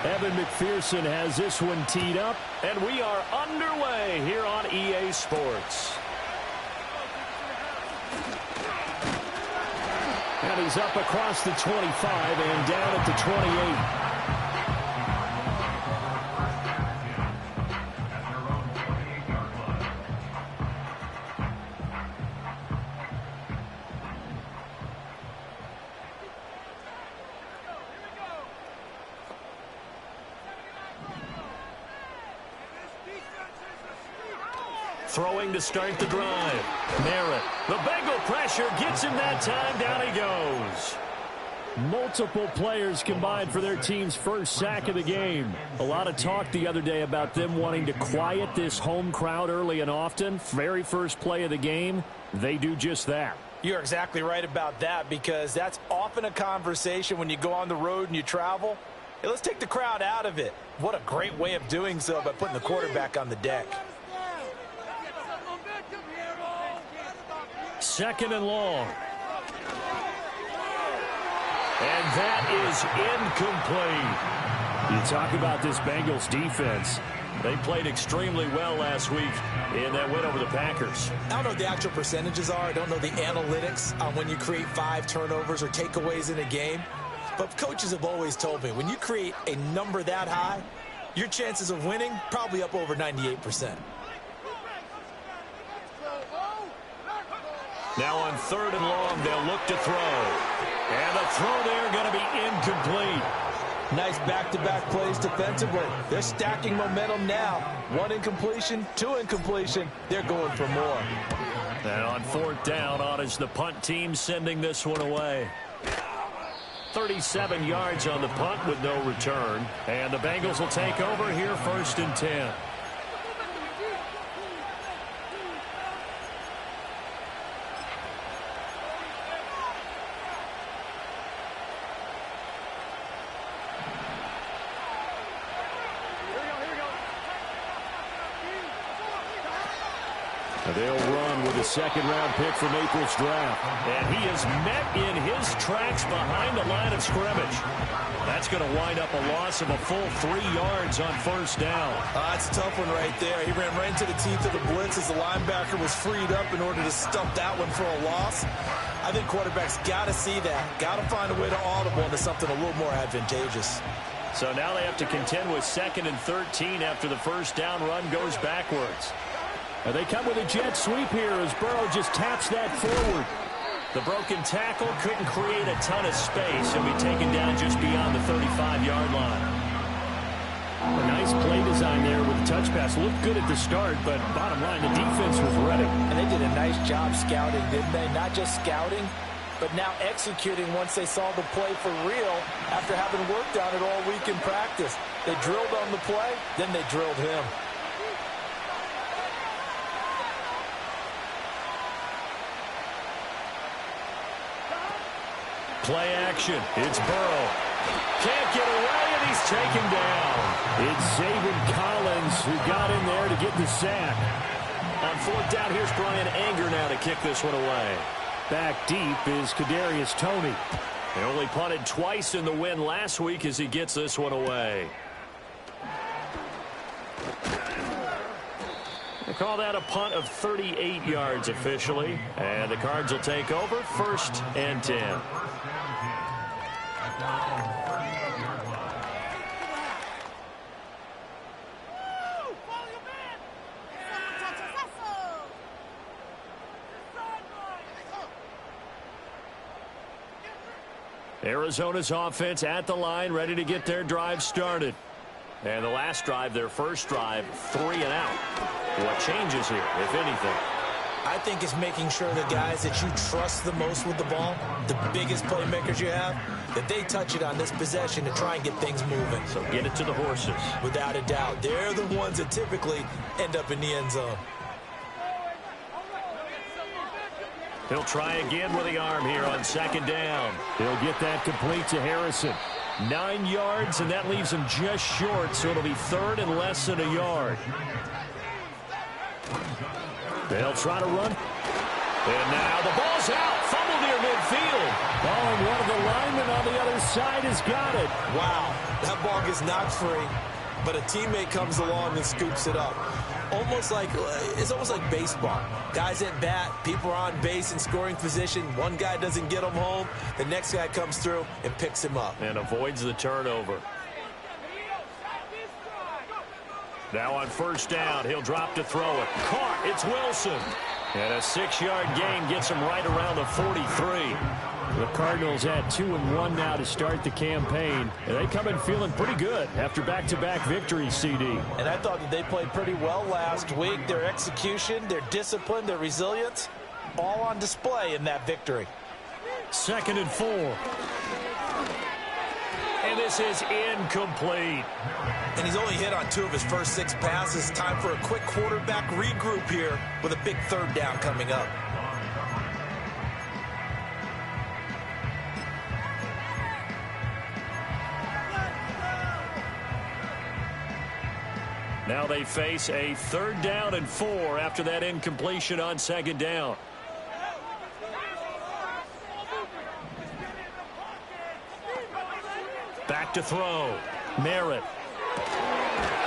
Evan McPherson has this one teed up, and we are underway here on EA Sports. And he's up across the 25 and down at the 28. Throwing to start the drive. Merritt. The Bengal pressure gets him that time. Down he goes. Multiple players combined for their team's first sack of the game. A lot of talk the other day about them wanting to quiet this home crowd early and often. Very first play of the game, they do just that. You're exactly right about that, because that's often a conversation when you go on the road and you travel. Hey, let's take the crowd out of it. What a great way of doing so by putting the quarterback on the deck. Second and long. And that is incomplete. You talk about this Bengals defense. They played extremely well last week in that win over the Packers. I don't know what the actual percentages are. I don't know the analytics on when you create 5 turnovers or takeaways in a game. But coaches have always told me, when you create a number that high, your chances of winning probably up over 98%. Now on third and long, they'll look to throw. And the throw there going to be incomplete. Nice back-to-back plays defensively. They're stacking momentum now. 1 incompletion, 2 incompletion. They're going for more. And on fourth down, on is the punt team sending this one away. 37 yards on the punt with no return. And the Bengals will take over here, 1st and 10. They'll run with a second-round pick from April's draft. And he is met in his tracks behind the line of scrimmage. That's going to wind up a loss of a full 3 yards on first down. That's a tough one right there. He ran right into the teeth of the blitz as the linebacker was freed up in order to stump that one for a loss. I think quarterbacks got to see that. Got to find a way to audible into something a little more advantageous. So now they have to contend with 2nd and 13 after the first down run goes backwards. And they come with a jet sweep here as Burrow just taps that forward. The broken tackle couldn't create a ton of space and be taken down just beyond the 35-yard line. A nice play design there with the touch pass. Looked good at the start, but bottom line, the defense was ready. And they did a nice job scouting, didn't they? Not just scouting, but now executing once they saw the play for real after having worked on it all week in practice. They drilled on the play, then they drilled him. Play action. It's Burrow. Can't get away, and he's taken down. It's Zaven Collins who got in there to get the sack. On fourth down, here's Brian Anger now to kick this one away. Back deep is Kadarius Toney. They only punted twice in the win last week as he gets this one away. They call that a punt of 38 yards officially. And the Cards will take over, 1st and 10. Arizona's offense at the line, ready to get their drive started. And the last drive, their first drive, 3 and out. What changes here, if anything? I think it's making sure the guys that you trust the most with the ball, the biggest playmakers you have, that they touch it on this possession to try and get things moving. So get it to the horses. Without a doubt. They're the ones that typically end up in the end zone. He'll try again with the arm here on 2nd down. He'll get that complete to Harrison. 9 yards, and that leaves him just short, so it'll be 3rd and less than a yard. They'll try to run. And now the ball's out. Fumble near midfield. Oh, and one of the linemen on the other side has got it. Wow, that ball gets knocked free, but a teammate comes along and scoops it up. It's almost like baseball. Guys at bat, people are on base in scoring position. One guy doesn't get him home. The next guy comes through and picks him up. And avoids the turnover. Now on first down, he'll drop to throw it. Caught, it's Wilson. And a 6-yard gain gets him right around the 43. The Cardinals at 2-1 now to start the campaign. And they come in feeling pretty good after back-to-back victories, CD. And I thought that they played pretty well last week. Their execution, their discipline, their resilience, all on display in that victory. 2nd and 4. And this is incomplete. And he's only hit on 2 of his first 6 passes. Time for a quick quarterback regroup here with a big 3rd down coming up. Now they face a 3rd down and 4 after that incompletion on 2nd down. Back to throw. Merritt.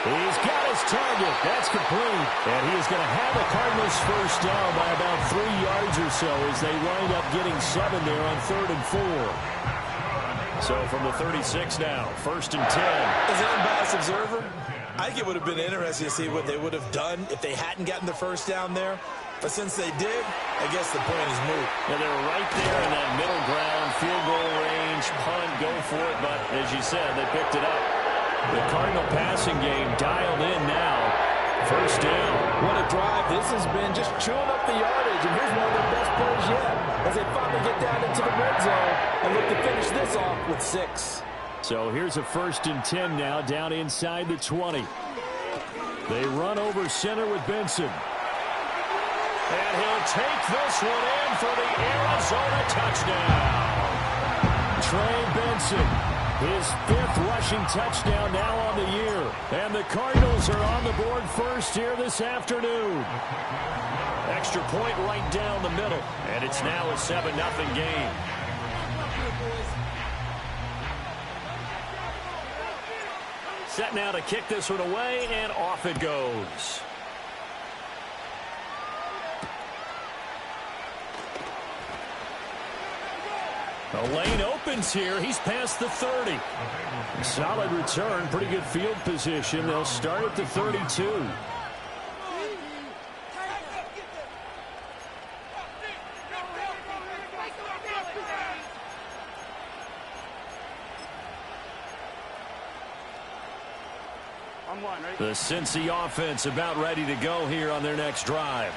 He's got his target. That's complete. And he is going to have the Cardinals first down by about 3 yards or so as they wind up getting 7 there on 3rd and 4. So from the 36 now, 1st and 10. As an unbiased observer, I think it would have been interesting to see what they would have done if they hadn't gotten the first down there. But since they did, I guess the point is moot. Yeah, they were right there in that middle ground, field goal range, punt, go for it. But as you said, they picked it up. The Cardinal passing game dialed in now. First down. What a drive this has been, just chewing up the yardage. And here's one of their best plays yet as they finally get down into the red zone and look to finish this off with 6. So here's a 1st and 10 now down inside the 20. They run over center with Benson. And he'll take this one in for the Arizona touchdown. Trey Benson, his 5th rushing touchdown now on the year. And the Cardinals are on the board first here this afternoon. Extra point right down the middle. And it's now a 7-0 game. Set now to kick this one away, and off it goes. The lane opens here. He's past the 30. Solid return, pretty good field position. They'll start at the 32. The Cincy offense about ready to go here on their next drive.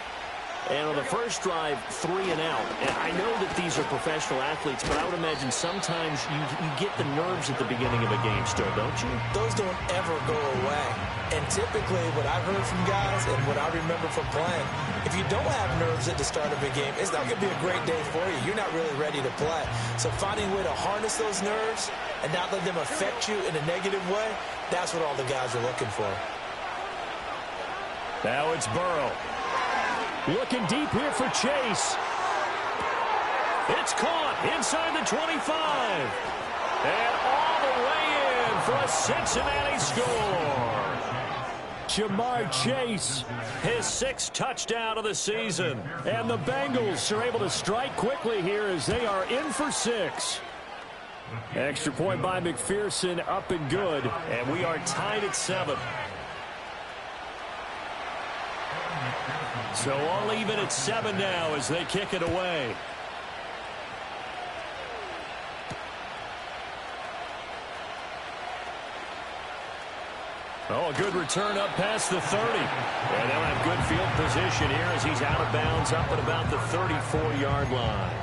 And on the first drive, 3 and out. And I know that these are professional athletes, but I would imagine sometimes you get the nerves at the beginning of a game still, don't you? Those don't ever go away. And typically what I've heard from guys and what I remember from playing, if you don't have nerves at the start of a game, it's not going to be a great day for you. You're not really ready to play. So finding a way to harness those nerves and not let them affect you in a negative way, that's what all the guys are looking for. Now it's Burrow. Looking deep here for Chase. It's caught inside the 25. And all the way in for a Cincinnati score. Jamar Chase, his 6th touchdown of the season. And the Bengals are able to strike quickly here as they are in for 6. Extra point by McPherson, up and good. And we are tied at 7. So all even at 7 now as they kick it away. Oh, a good return up past the 30. And they'll have good field position here as he's out of bounds up at about the 34-yard line.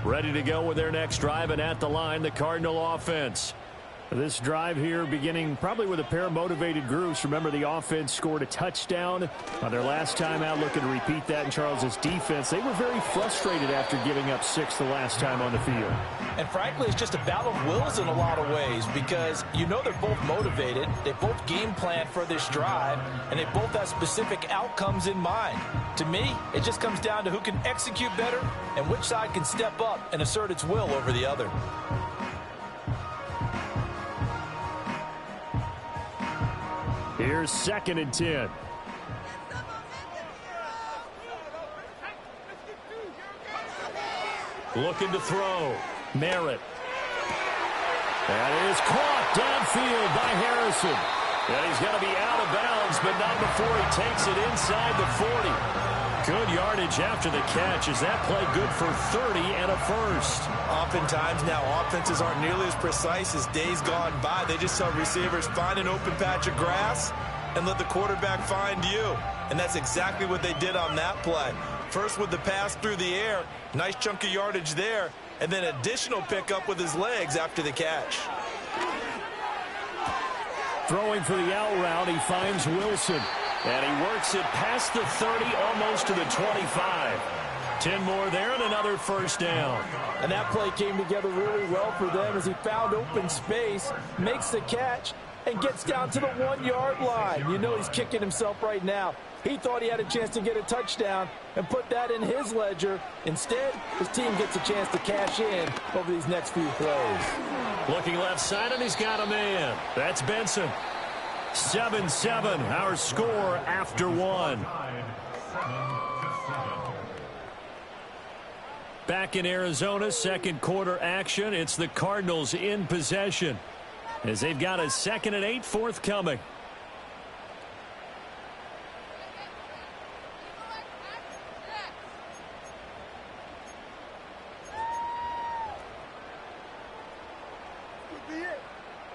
Ready to go with their next drive, and at the line, the Cardinal offense. This drive here beginning probably with a pair of motivated groups. Remember, the offense scored a touchdown on their last time out, looking to repeat that in Charles's defense. They were very frustrated after giving up 6 the last time on the field. And frankly, it's just a battle of wills in a lot of ways because you know they're both motivated. They both game plan for this drive, and they both have specific outcomes in mind. To me, it just comes down to who can execute better and which side can step up and assert its will over the other. Here's 2nd and 10. Looking to throw. Merritt. That is caught downfield by Harrison. And he's going to be out of bounds, but not before he takes it inside the 40. Good yardage after the catch. Is that play good for 30 and a first? Oftentimes now offenses aren't nearly as precise as days gone by. They just tell receivers, find an open patch of grass and let the quarterback find you. And that's exactly what they did on that play. First with the pass through the air, nice chunk of yardage there, and then additional pickup with his legs after the catch. Throwing for the out route, he finds Wilson. And he works it past the 30, almost to the 25. 10 more there and another first down. And that play came together really well for them as he found open space, makes the catch, and gets down to the 1-yard line. You know he's kicking himself right now. He thought he had a chance to get a touchdown and put that in his ledger. Instead, his team gets a chance to cash in over these next few plays. Looking left side, and he's got a man. That's Benson. 7-7, our score after 1. Back in Arizona, second quarter action. It's the Cardinals in possession as they've got a 2nd and 8 forthcoming.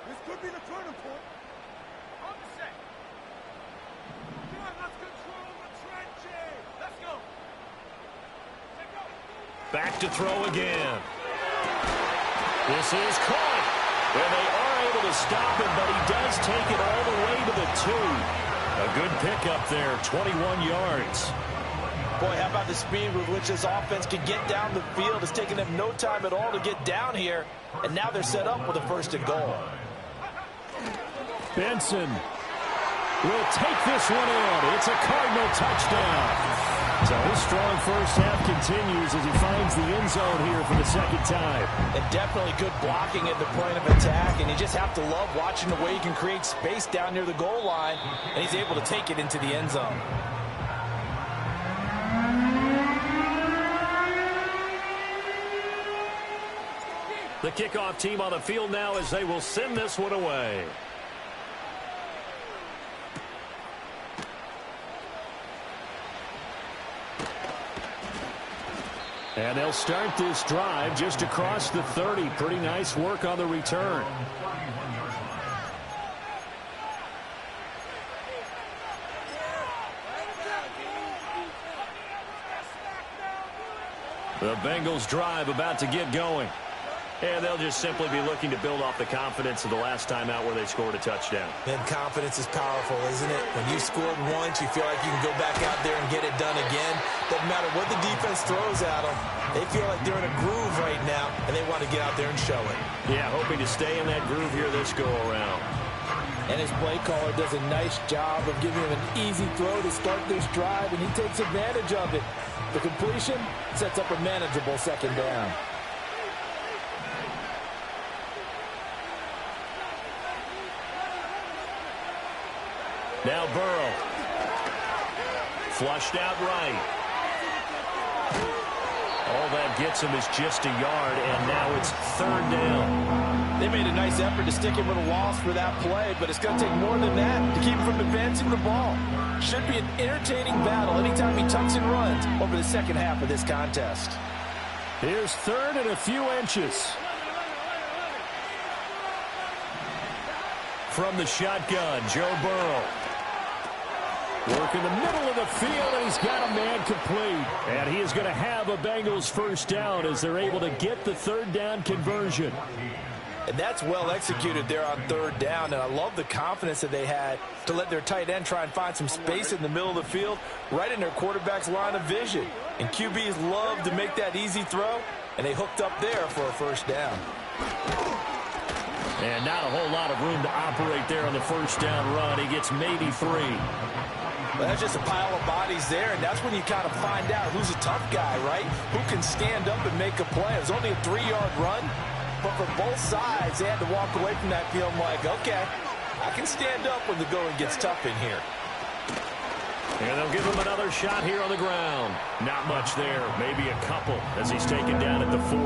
This could be the turning point. On the set. Let's control the trenches. Let's go. Back to throw again. This is caught. And they are able to stop him, but he does take it all the way to the 2. A good pickup there, 21 yards. Boy, how about the speed with which this offense can get down the field? It's taken them no time at all to get down here, and now they're set up with a 1st and goal. Benson will take this one in. It's a Cardinal touchdown. So his strong first half continues as he finds the end zone here for the 2nd time. And definitely good blocking at the point of attack, and you just have to love watching the way he can create space down near the goal line, and he's able to take it into the end zone. The kickoff team on the field now as they will send this one away. And they'll start this drive just across the 30. Pretty nice work on the return. The Bengals drive about to get going. And they'll just simply be looking to build off the confidence of the last time out where they scored a touchdown. And confidence is powerful, isn't it? When you scored once, you feel like you can go back out there and get it done again. Doesn't matter what the defense throws at them. They feel like they're in a groove right now, and they want to get out there and show it. Yeah, hoping to stay in that groove here this go-around. And his play caller does a nice job of giving him an easy throw to start this drive, and he takes advantage of it. The completion sets up a manageable 2nd down. Now Burrow. Flushed out right. All that gets him is just a yard, and now it's 3rd down. They made a nice effort to stick him with a loss for that play, but it's going to take more than that to keep him from advancing the ball. Should be an entertaining battle anytime he tucks and runs over the 2nd half of this contest. Here's 3rd and a few inches. From the shotgun, Joe Burrow. Work in the middle of the field, and he's got a man complete. And he is going to have a Bengals 1st down as they're able to get the 3rd down conversion. And that's well executed there on third down. And I love the confidence that they had to let their tight end try and find some space in the middle of the field, right in their quarterback's line of vision. And QBs love to make that easy throw, and they hooked up there for a first down. And not a whole lot of room to operate there on the first down run. He gets maybe 3. Well, that's just a pile of bodies there, and that's when you kind of find out who's a tough guy, right? Who can stand up and make a play. It was only a 3-yard run, but for both sides, they had to walk away from that feeling like, okay, I can stand up when the going gets tough in here. And they'll give him another shot here on the ground. Not much there, maybe a couple as he's taken down at the 40.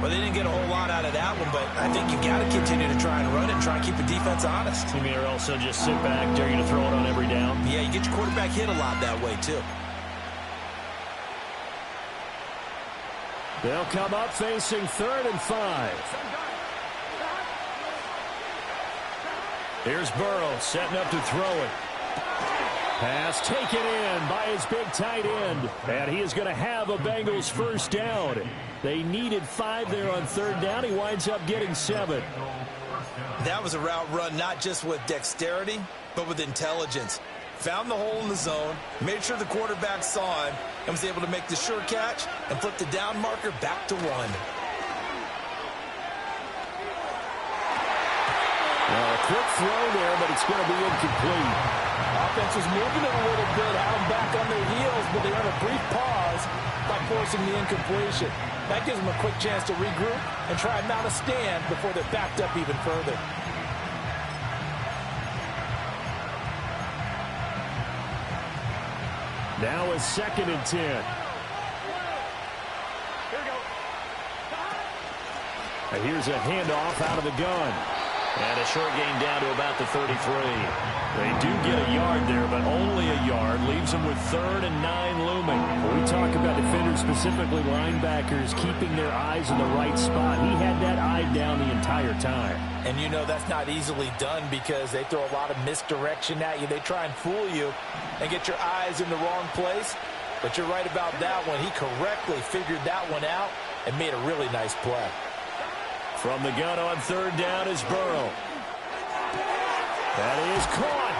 Well, they didn't get a whole lot out of that one, but I think you got to continue to try and run it and try and keep the defense honest. You mean or else they'll just sit back, dare you to throw it on every down? Yeah, you get your quarterback hit a lot that way, too. They'll come up facing 3rd and 5. Here's Burrow setting up to throw it. Pass taken in by his big tight end. And he is going to have a Bengals first down. They needed 5 there on 3rd down. He winds up getting 7. That was a route run not just with dexterity, but with intelligence. Found the hole in the zone, made sure the quarterback saw him, and was able to make the sure catch and flip the down marker back to 1. Well, a quick throw there, but it's going to be incomplete. Offense was moving it a little bit, had them back on their heels, but they earned a brief pause by forcing the incompletion. That gives them a quick chance to regroup and try and mount a stand before they're backed up even further. Now a 2nd and 10. And here's a handoff out of the gun. And a short gain down to about the 33. They do get a yard there, but only a yard. Leaves them with 3rd and 9 looming. When we talk about defenders, specifically linebackers, keeping their eyes in the right spot, he had that eye down the entire time. And you know that's not easily done because they throw a lot of misdirection at you. They try and fool you and get your eyes in the wrong place. But you're right about that one. He correctly figured that one out and made a really nice play. From the gun on 3rd down is Burrow. That is caught.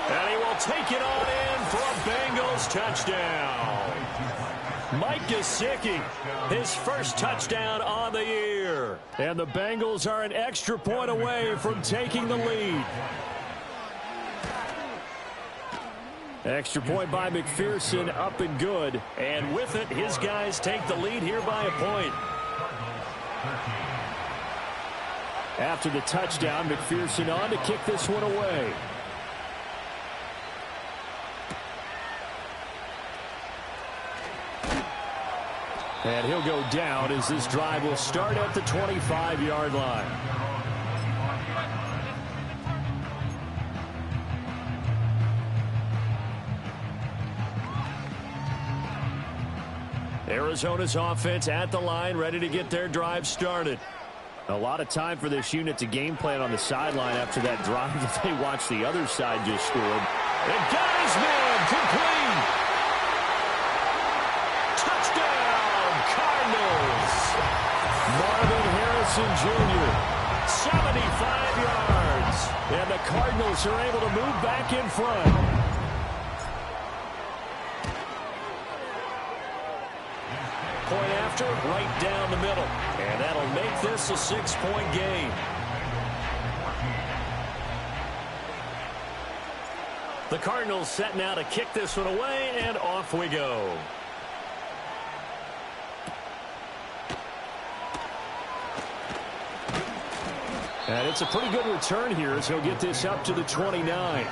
And he will take it on in for a Bengals touchdown. Mike Gesicki, his first touchdown on the year. And the Bengals are an extra point away from taking the lead. Extra point by McPherson, up and good. And with it, his guys take the lead here by a point. After the touchdown, McPherson on to kick this one away. And he'll go down as this drive will start at the 25-yard line. Arizona's offense at the line, ready to get their drive started. A lot of time for this unit to game plan on the sideline after that drive that they watched the other side just scored. And got his man complete. Touchdown, Cardinals. Marvin Harrison Jr., 75 yards. And the Cardinals are able to move back in front. Point after, right down the middle. And that'll make this a 6-point game. The Cardinals set now to kick this one away, and off we go. And it's a pretty good return here as he'll get this up to the 29.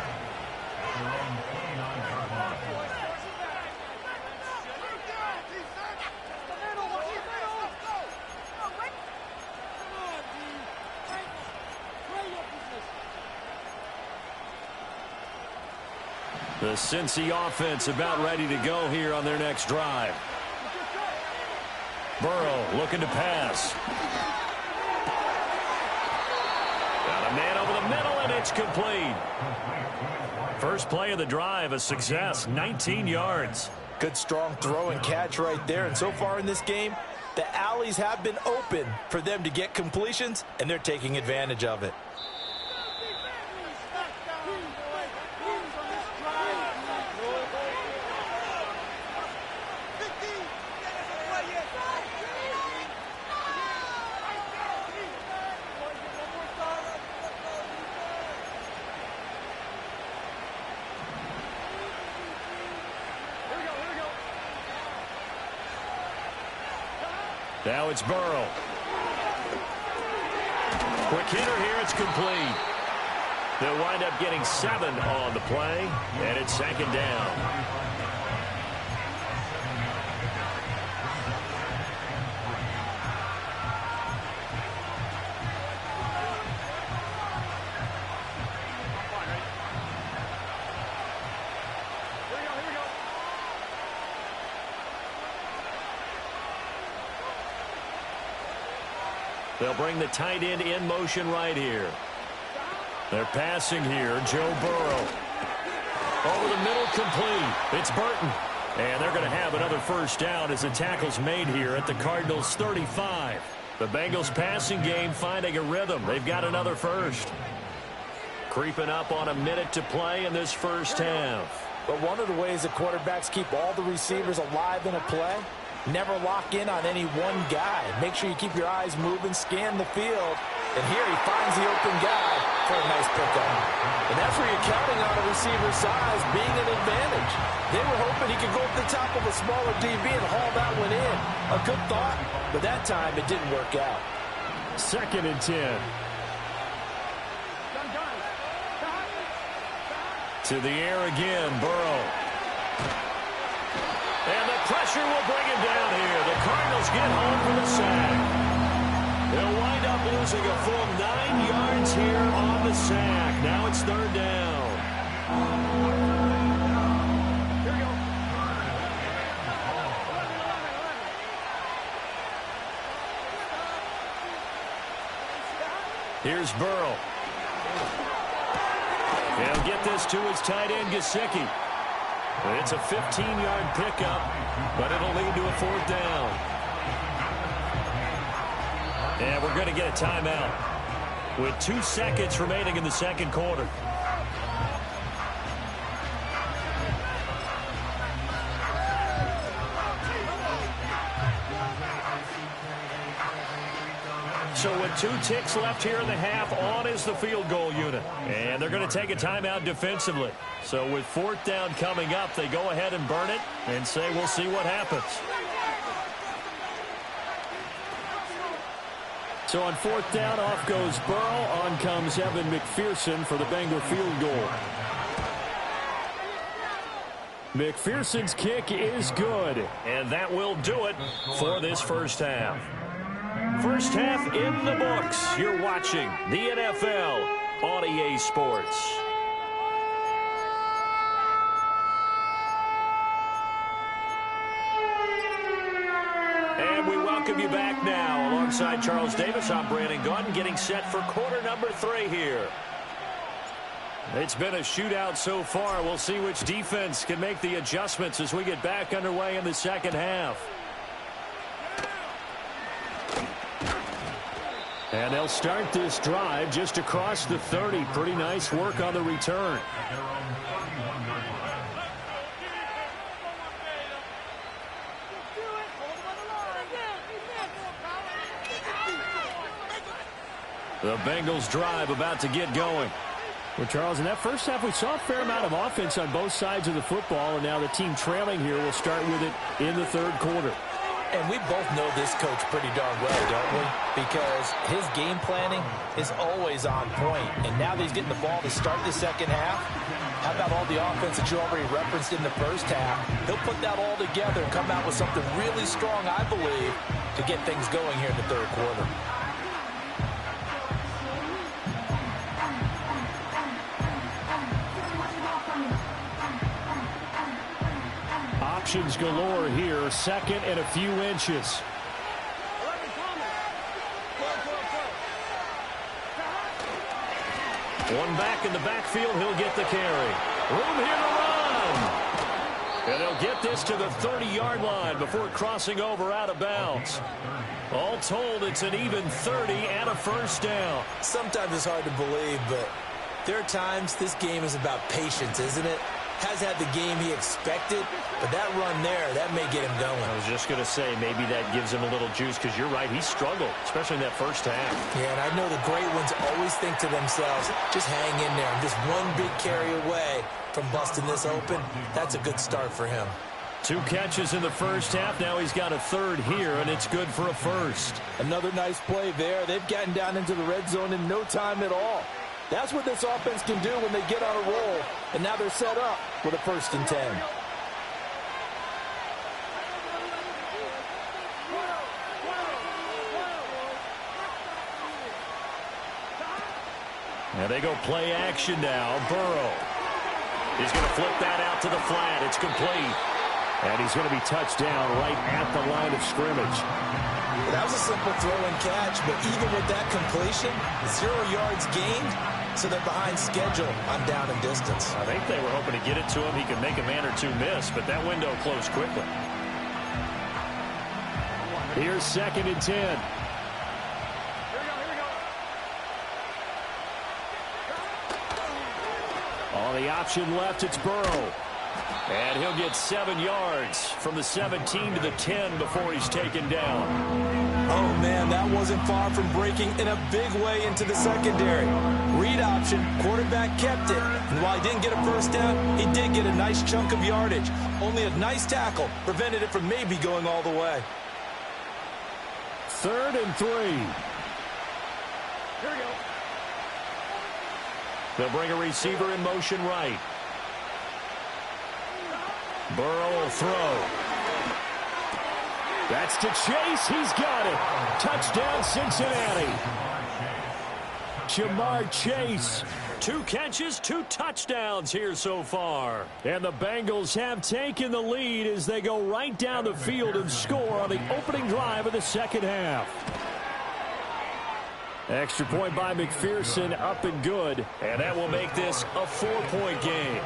The Cincy offense about ready to go here on their next drive. Burrow looking to pass. Got a man over the middle, and it's complete. First play of the drive, a success, 19 yards. Good strong throw and catch right there. And so far in this game, The alleys have been open for them to get completions, and they're taking advantage of it. Now it's Burrow. Quick hitter here. It's complete. They'll wind up getting 7 on the play, and it's second down. They'll bring the tight end in motion right here. They're passing here. Joe Burrow. Over the middle, complete. It's Burton. And they're going to have another first down as the tackle's made here at the Cardinals' 35. The Bengals passing game finding a rhythm. They've got another first. Creeping up on a minute to play in this first half. But one of the ways that quarterbacks keep all the receivers alive in a play, never lock in on any one guy. Make sure you keep your eyes moving, scan the field. And here he finds the open guy for a nice pickup. And that's where you're counting on a receiver's size being an advantage. They were hoping he could go up the top of a smaller DB and haul that one in. A good thought, but that time it didn't work out. 2nd and 10. To the air again, Burrow. And the pressure will bring him down here. The Cardinals get home for the sack. They'll wind up losing a full 9 yards here on the sack. Now it's 3rd down. Here we go. Here's Burrow. He'll get this to his tight end, Gesicki. It's a 15-yard pickup, but it'll lead to a 4th down. And we're going to get a timeout with 2 seconds remaining in the second quarter. So with 2 ticks left here in the half, on is the field goal unit. And they're going to take a timeout defensively. So with 4th down coming up, they go ahead and burn it and say we'll see what happens. So on 4th down, off goes Burrow. On comes Evan McPherson for the Bengal field goal. McPherson's kick is good. And that will do it for this first half. First half in the books. You're watching the NFL on EA Sports. And we welcome you back now. Alongside Charles Davis, I'm Brandon Gaudin, getting set for quarter number 3 here. It's been a shootout so far. We'll see which defense can make the adjustments as we get back underway in the second half. And they'll start this drive just across the 30. Pretty nice work on the return. The Bengals drive about to get going. Well, Charles, in that first half, we saw a fair amount of offense on both sides of the football, and now the team trailing here will start with it in the 3rd quarter. And we both know this coach pretty darn well, don't we? Because his game planning is always on point. And now that he's getting the ball to start the second half, how about all the offense that you already referenced in the first half? He'll put that all together and come out with something really strong, I believe, to get things going here in the 3rd quarter. Options galore here. 2nd and a few inches. One back in the backfield. He'll get the carry. Room here to run. And they'll get this to the 30-yard line before crossing over out of bounds. All told, it's an even 30 and a first down. Sometimes it's hard to believe, but there are times this game is about patience, isn't it? Has had the game he expected, but that run there, that may get him going. I was just going to say, maybe that gives him a little juice, because you're right, he struggled, especially in that first half. Yeah, and I know the great ones always think to themselves, just hang in there. I'm just one big carry away from busting this open. That's a good start for him. 2 catches in the first half. Now he's got a third here, and it's good for a first. Another nice play there. They've gotten down into the red zone in no time at all. That's what this offense can do when they get on a roll, and now they're set up with a 1st and 10. And they go play action now. Burrow. He's going to flip that out to the flat. It's complete. And he's going to be touched down right at the line of scrimmage. That was a simple throw and catch, but even with that completion, 0 yards gained, so they're behind schedule on down and distance. I think they were hoping to get it to him. He could make a man or two miss, but that window closed quickly. Here's 2nd and 10. On the option left, it's Burrow. And he'll get 7 yards from the 17 to the 10 before he's taken down. Oh, man, that wasn't far from breaking in a big way into the secondary. Read option, quarterback kept it. And while he didn't get a first down, he did get a nice chunk of yardage. Only a nice tackle prevented it from maybe going all the way. 3rd and 3. Here we go. They'll bring a receiver in motion right. Burrow will throw. That's to Chase. He's got it. Touchdown, Cincinnati. Jamar Chase. 2 catches, 2 touchdowns here so far. And the Bengals have taken the lead as they go right down the field and score on the opening drive of the second half. Extra point by McPherson, up and good. And that will make this a 4-point game.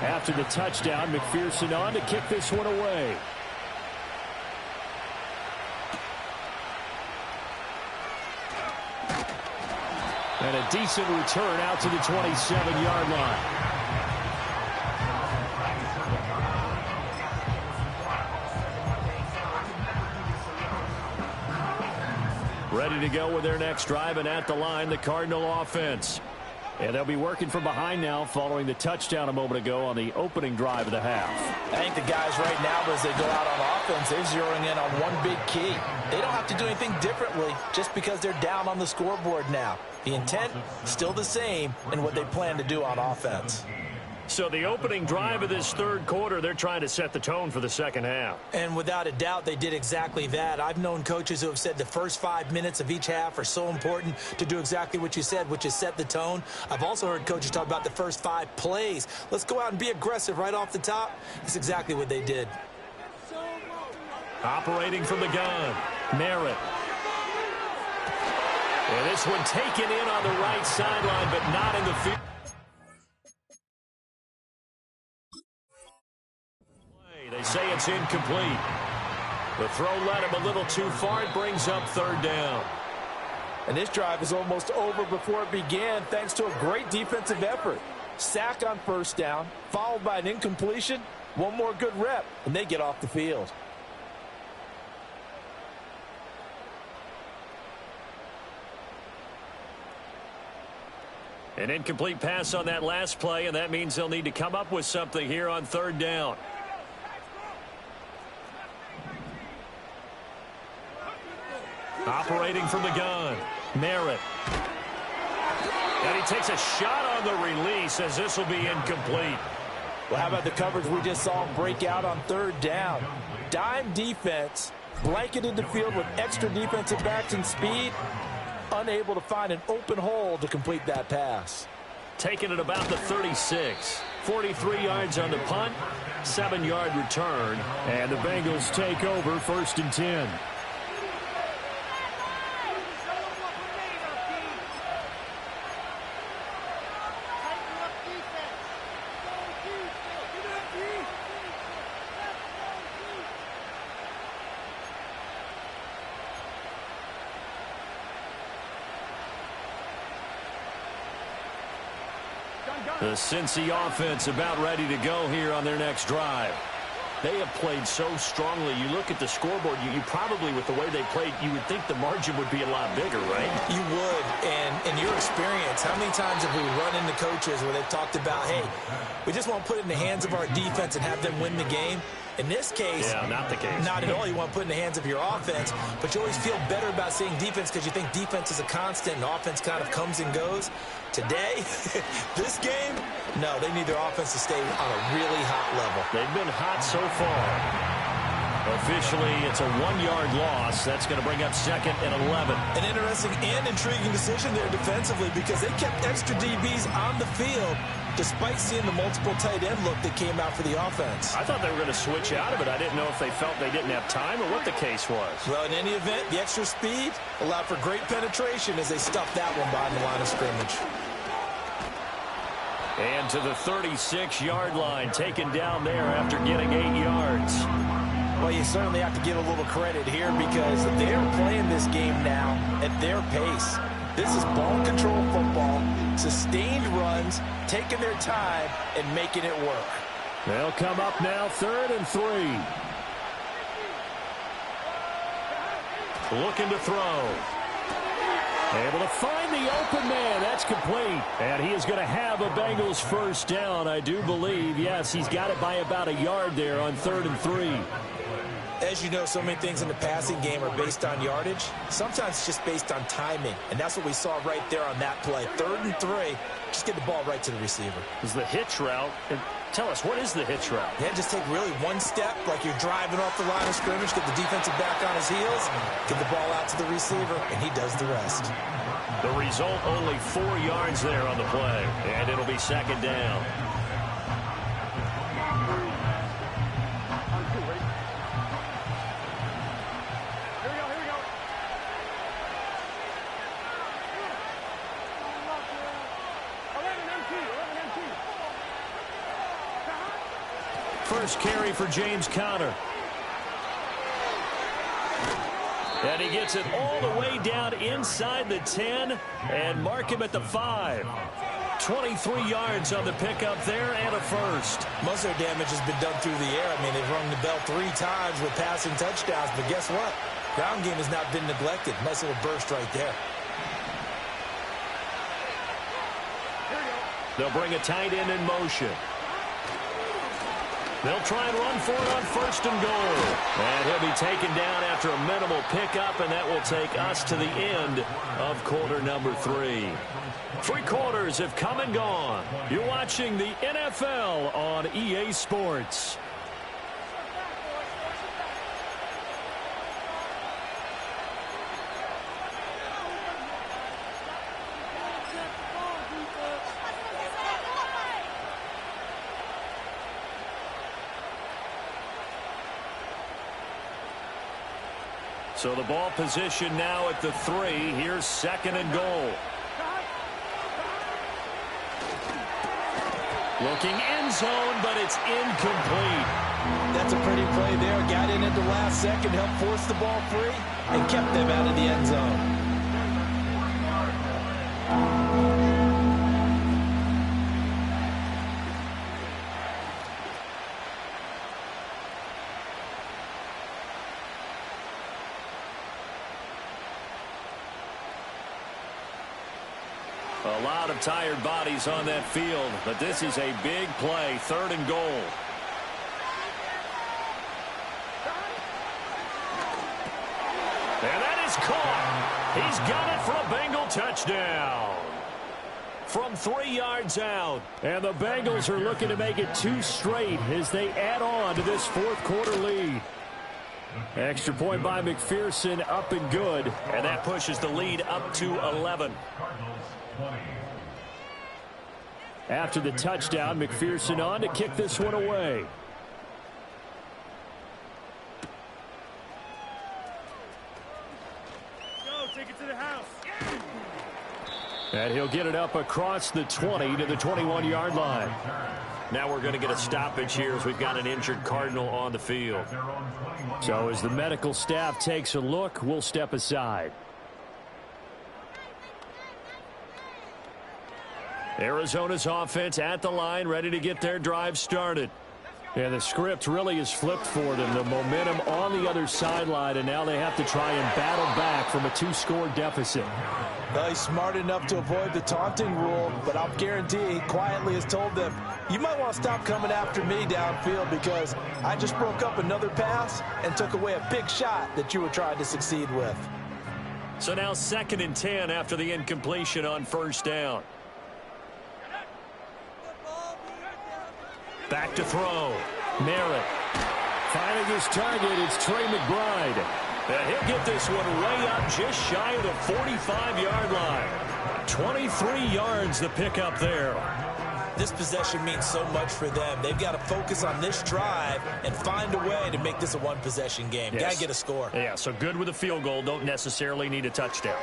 After the touchdown, McPherson on to kick this one away. And a decent return out to the 27-yard line. Ready to go with their next drive, and at the line, the Cardinal offense. And they'll be working from behind now following the touchdown a moment ago on the opening drive of the half. I think the guys right now, as they go out on offense, they're zeroing in on one big key. They don't have to do anything differently just because they're down on the scoreboard now. The intent, still the same in what they plan to do on offense. So the opening drive of this third quarter, they're trying to set the tone for the second half. And without a doubt, they did exactly that. I've known coaches who have said the first 5 minutes of each half are so important to do exactly what you said, which is set the tone. I've also heard coaches talk about the first 5 plays. Let's go out and be aggressive right off the top. That's exactly what they did. Operating from the gun, Merritt. And this one taken in on the right sideline, but not in the field. They say it's incomplete. The throw led him a little too far. It brings up 3rd down. And this drive is almost over before it began thanks to a great defensive effort. Sack on 1st down, followed by an incompletion. One more good rep, and they get off the field. An incomplete pass on that last play, and that means they'll need to come up with something here on 3rd down. Operating from the gun, Merritt. And he takes a shot on the release as this will be incomplete. Well, how about the coverage we just saw break out on 3rd down? Dime defense, blanketed the field with extra defensive backs and speed, unable to find an open hole to complete that pass. Taking it about the 36. 43 yards on the punt, 7-yard return, and the Bengals take over 1st and 10. The Cincy offense about ready to go here on their next drive. They have played so strongly. You look at the scoreboard, you probably, with the way they played, you would think the margin would be a lot bigger, right? You would. And in your experience, how many times have we run into coaches where they've talked about, hey, we just want to put it in the hands of our defense and have them win the game? In this case, yeah, not the case. Not at all. You want to put it in the hands of your offense, but you always feel better about saying defense because you think defense is a constant and offense kind of comes and goes. Today, this game, no, they need their offense to stay on a really hot level. They've been hot so far. Officially, it's a 1-yard loss. That's going to bring up 2nd and 11. An interesting and intriguing decision there defensively because they kept extra DBs on the field despite seeing the multiple tight end look that came out for the offense. I thought they were going to switch out of it. I didn't know if they felt they didn't have time or what the case was. Well, in any event, the extra speed allowed for great penetration as they stuffed that one behind the line of scrimmage. And to the 36-yard line, taken down there after getting 8 yards. Well, you certainly have to give a little credit here because they're playing this game now at their pace. This is ball control football, sustained runs, taking their time, and making it work. They'll come up now 3rd and 3. Looking to throw. Able to find the open man. That's complete. And he is going to have a Bengals first down, I do believe. Yes, he's got it by about a yard there on 3rd and 3. As you know, so many things in the passing game are based on yardage. Sometimes it's just based on timing, and that's what we saw right there on that play. 3rd and 3, just get the ball right to the receiver. Is the hitch route. And tell us, what is the hitch route? Yeah, just take really one step like you're driving off the line of scrimmage, get the defensive back on his heels, get the ball out to the receiver, and he does the rest. The result, only 4 yards there on the play, and it'll be 2nd down. First carry for James Conner. And he gets it all the way down inside the 10 and mark him at the 5. 23 yards on the pickup there and a first. Most of their damage has been done through the air. I mean, they've rung the bell 3 times with passing touchdowns, but guess what? Ground game has not been neglected. Nice little burst right there. They'll bring a tight end in motion. They'll try and run for it on 1st and goal. And he'll be taken down after a minimal pickup, and that will take us to the end of quarter number 3. 3 quarters have come and gone. You're watching the NFL on EA Sports. So the ball position now at the 3. Here's 2nd and goal. Looking end zone, but it's incomplete. That's a pretty play there. Got in at the last second, helped force the ball free, and kept them out of the end zone. A lot of tired bodies on that field, but this is a big play, 3rd and goal. And that is caught. He's got it for a Bengal touchdown. From 3 yards out. And the Bengals are looking to make it 2 straight as they add on to this 4th quarter lead. Extra point by McPherson, up and good. And that pushes the lead up to 11. After the touchdown, McPherson on to kick this one away. Go, take it to the house. And he'll get it up across the 20 to the 21-yard line. Now we're going to get a stoppage here as we've got an injured Cardinal on the field. So as the medical staff takes a look, we'll step aside. Arizona's offense at the line, ready to get their drive started. And the script really is flipped for them. The momentum on the other sideline, and now they have to try and battle back from a 2-score deficit. Well, he's smart enough to avoid the taunting rule, but I'll guarantee he quietly has told them, you might want to stop coming after me downfield because I just broke up another pass and took away a big shot that you were trying to succeed with. So now 2nd and 10 after the incompletion on 1st down. Back to throw. Merritt. Finding his target, it's Trey McBride. And he'll get this one way up just shy of the 45-yard line. 23 yards the pickup there. This possession means so much for them. They've got to focus on this drive and find a way to make this a one-possession game. Yes. Got to get a score. Yeah, so good with a field goal. Don't necessarily need a touchdown.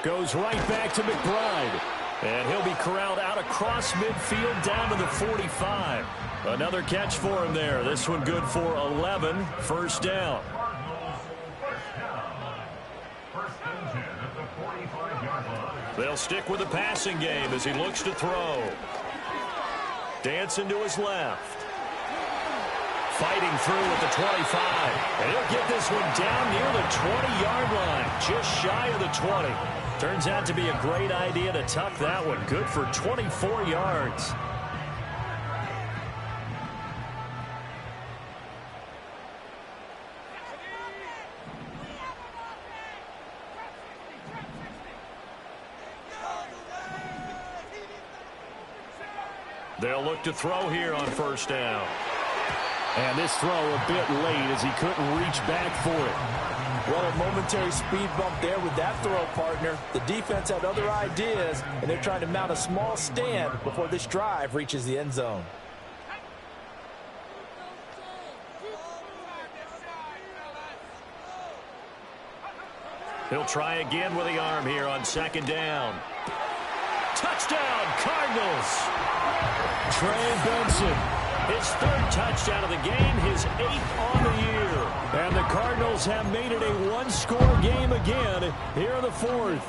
Goes right back to McBride. And he'll be corralled out across midfield down to the 45. Another catch for him there. This one good for 11. 1st down. They'll stick with the passing game as he looks to throw. Dancing to his left. Fighting through at the 25. And he'll get this one down near the 20-yard line. Just shy of the 20. Turns out to be a great idea to tuck that one. Good for 24 yards. They'll look to throw here on 1st down. And this throw a bit late as he couldn't reach back for it. Well, a momentary speed bump there with that throw, partner. The defense had other ideas, and they're trying to mount a small stand before this drive reaches the end zone. He'll try again with the arm here on 2nd down. Touchdown, Cardinals! Trey Benson. His 3rd touchdown of the game, his 8th on the year. And the Cardinals have made it a 1-score game again here in the 4th.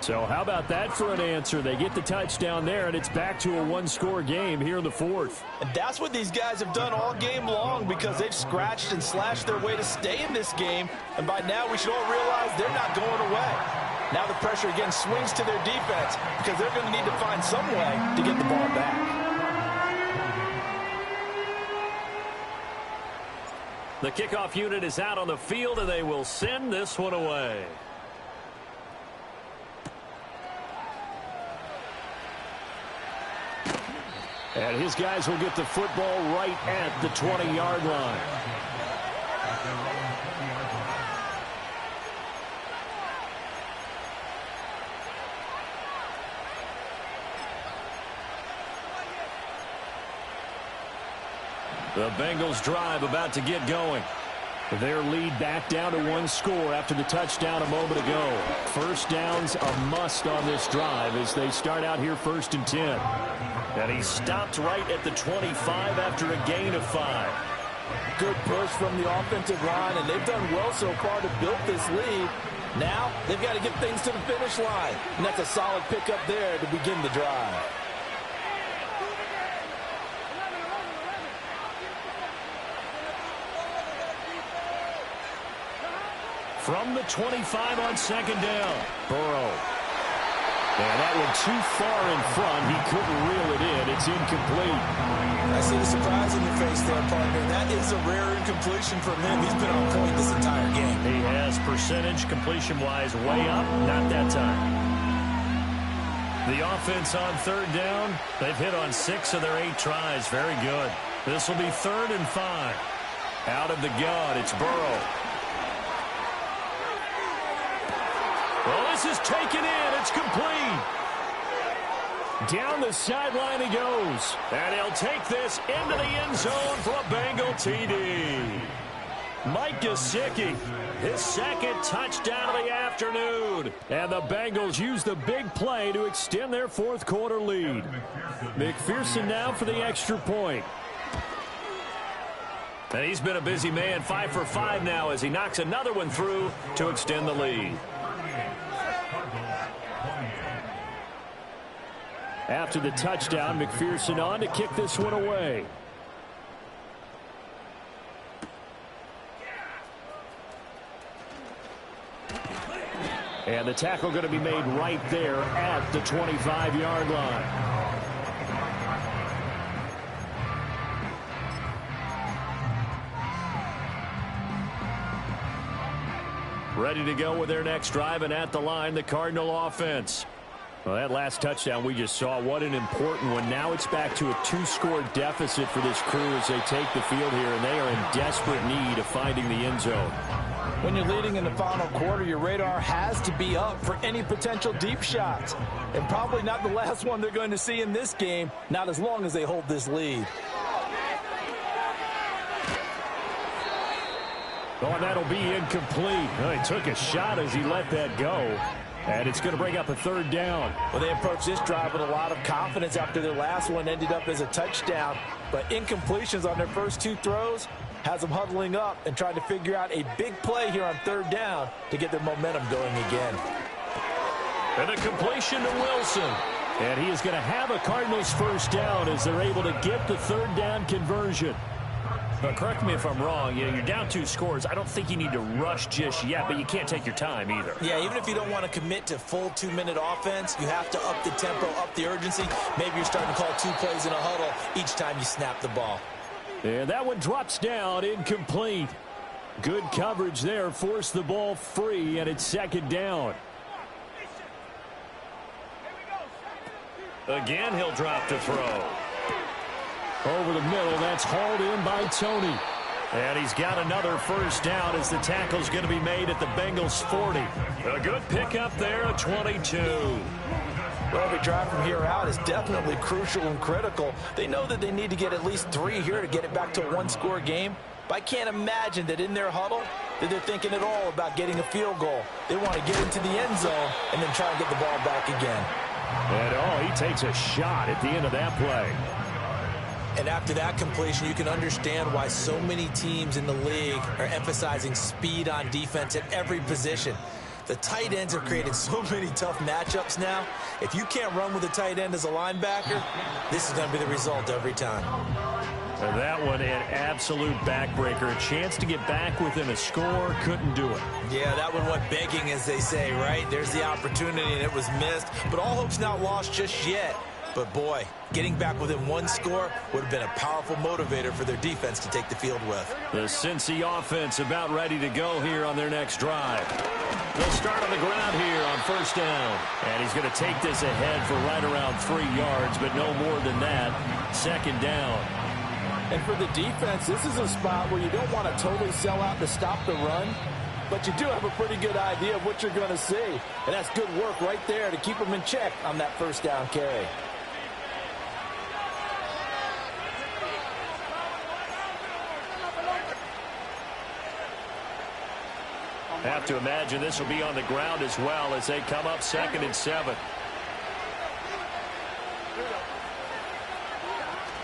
So how about that for an answer? They get the touchdown there, and it's back to a 1-score game here in the 4th. And that's what these guys have done all game long because they've scratched and slashed their way to stay in this game. And by now we should all realize they're not going away. Now the pressure again swings to their defense because they're going to need to find some way to get the ball back. The kickoff unit is out on the field, and they will send this one away. And his guys will get the football right at the 20-yard line. The Bengals drive about to get going. Their lead back down to 1 score after the touchdown a moment ago. 1st down's a must on this drive as they start out here 1st and 10. And he stopped right at the 25 after a gain of 5. Good push from the offensive line, and they've done well so far to build this lead. Now they've got to get things to the finish line, and that's a solid pickup there to begin the drive. From the 25 on 2nd down, Burrow. And that one too far in front. He couldn't reel it in. It's incomplete. I see the surprise in your face there, partner. That is a rare incompletion from him. He's been on point this entire game. He has percentage completion-wise way up. Not that time. The offense on 3rd down. They've hit on 6 of their 8 tries. Very good. This will be 3rd and 5. Out of the gun, it's Burrow. Well, this is taken in. It's complete. Down the sideline he goes. And he'll take this into the end zone for a Bengal TD. Mike Gesicki, his 2nd touchdown of the afternoon. And the Bengals use the big play to extend their 4th quarter lead. McPherson now for the extra point. And he's been a busy man, 5 for 5 now as he knocks another one through to extend the lead. After the touchdown, McPherson on to kick this one away. And the tackle going to be made right there at the 25-yard line. Ready to go with their next drive, and at the line, the Cardinal offense. Well, that last touchdown we just saw, what an important one. Now it's back to a 2-score deficit for this crew as they take the field here, and they are in desperate need of finding the end zone. When you're leading in the final quarter, your radar has to be up for any potential deep shots. And probably not the last one they're going to see in this game, not as long as they hold this lead. Oh, and that'll be incomplete. Well, he took a shot as he let that go. And it's going to bring up a third down. Well, they approached this drive with a lot of confidence after their last one ended up as a touchdown. But incompletions on their first 2 throws has them huddling up and trying to figure out a big play here on third down to get their momentum going again. And a completion to Wilson. And he is going to have a Cardinals first down as they're able to get the third down conversion. But correct me if I'm wrong, you're down 2 scores. I don't think you need to rush just yet, but you can't take your time either. Yeah, even if you don't want to commit to full 2-minute offense, you have to up the tempo, up the urgency. Maybe you're starting to call 2 plays in a huddle each time you snap the ball. And that one drops down, incomplete. Good coverage there, forced the ball free, and it's second down. Again, he'll drop to throw. Over the middle, that's hauled in by Tony. And he's got another first down as the tackle's going to be made at the Bengals 40. A good pickup there at 22. Well, every drive from here out is definitely crucial and critical. They know that they need to get at least 3 here to get it back to a 1-score game. But I can't imagine that in their huddle that they're thinking at all about getting a field goal. They want to get into the end zone and then try and get the ball back again. And, he takes a shot at the end of that play. And after that completion, you can understand why so many teams in the league are emphasizing speed on defense at every position. The tight ends have created so many tough matchups now. If you can't run with a tight end as a linebacker, this is going to be the result every time. And that one, an absolute backbreaker. A chance to get back within a score, couldn't do it. Yeah, that one went begging, as they say, right? There's the opportunity, and it was missed. But all hope's not lost just yet. But, boy, getting back within 1 score would have been a powerful motivator for their defense to take the field with. The Cincy offense about ready to go here on their next drive. They'll start on the ground here on first down. And he's going to take this ahead for right around 3 yards, but no more than that. Second down. And for the defense, this is a spot where you don't want to totally sell out to stop the run, but you do have a pretty good idea of what you're going to see. And that's good work right there to keep them in check on that first down carry. Have to imagine this will be on the ground as well as they come up 2nd and 7.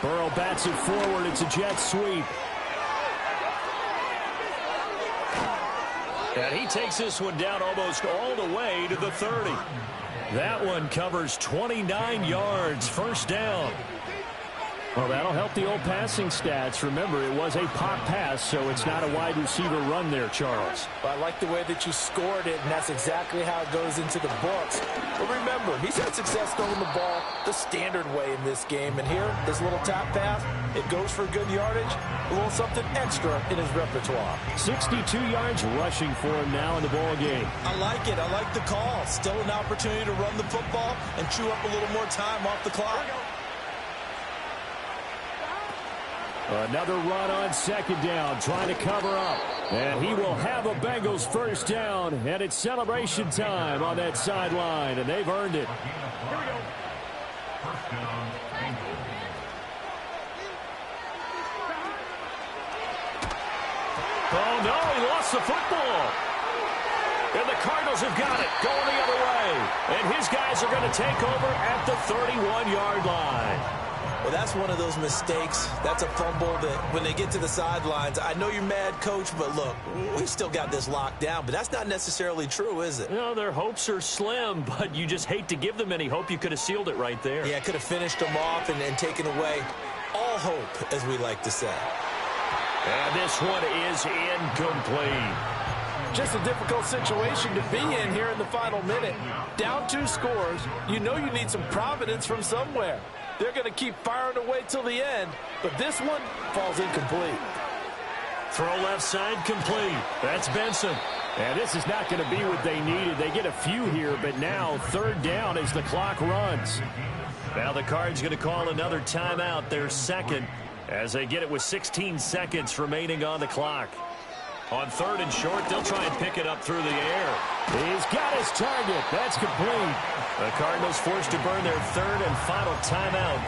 Burrow bats it forward. It's a jet sweep. And he takes this one down almost all the way to the 30. That one covers 29 yards. First down. Well, that'll help the old passing stats. Remember, it was a pop pass, so it's not a wide receiver run there, Charles. Well, I like the way that you scored it, and that's exactly how it goes into the books. But remember, he's had success throwing the ball the standard way in this game. And here, this little tap pass, it goes for good yardage, a little something extra in his repertoire. 62 yards rushing for him now in the ball game. I like it. I like the call. Still an opportunity to run the football and chew up a little more time off the clock. Another run on second down, trying to cover up. And he will have a Bengals first down, and it's celebration time on that sideline, and they've earned it. Oh, no, he lost the football. And the Cardinals have got it, going the other way. And his guys are going to take over at the 31-yard line. Well, that's one of those mistakes. That's a fumble that when they get to the sidelines, I know you're mad, Coach, but look, we still got this locked down. But that's not necessarily true, is it? No, their hopes are slim, but you just hate to give them any hope. You could have sealed it right there. Yeah, could have finished them off and taken away all hope, as we like to say. And this one is incomplete. Just a difficult situation to be in here in the final minute. Down 2 scores, you know you need some providence from somewhere. They're going to keep firing away till the end, but this one falls incomplete. Throw left side complete. That's Benson. And this is not going to be what they needed. They get a few here, but now 3rd down as the clock runs. Now the Cards going to call another timeout, their second, as they get it with 16 seconds remaining on the clock. On 3rd and short, they'll try and pick it up through the air. He's got his target. That's complete. The Cardinals forced to burn their 3rd and final timeout.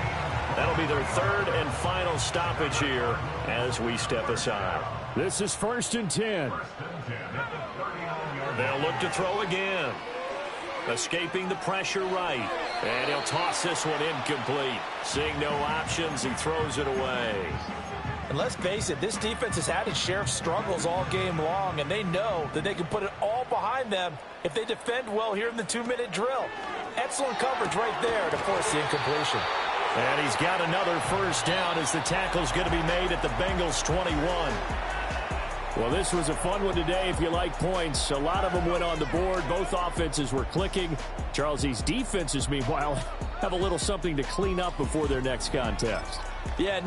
That'll be their 3rd and final stoppage here as we step aside. This is 1st and 10. They'll look to throw again. Escaping the pressure right. And he'll toss this one incomplete. Seeing no options, he throws it away. And let's face it, this defense has had its share of struggles all game long, and they know that they can put it all behind them if they defend well here in the 2-minute drill. Excellent coverage right there to force the incompletion. And he's got another 1st down as the tackle's going to be made at the Bengals 21. Well, this was a fun one today if you like points. A lot of them went on the board. Both offenses were clicking. Charles, these defenses, meanwhile, have a little something to clean up before their next contest. Yeah.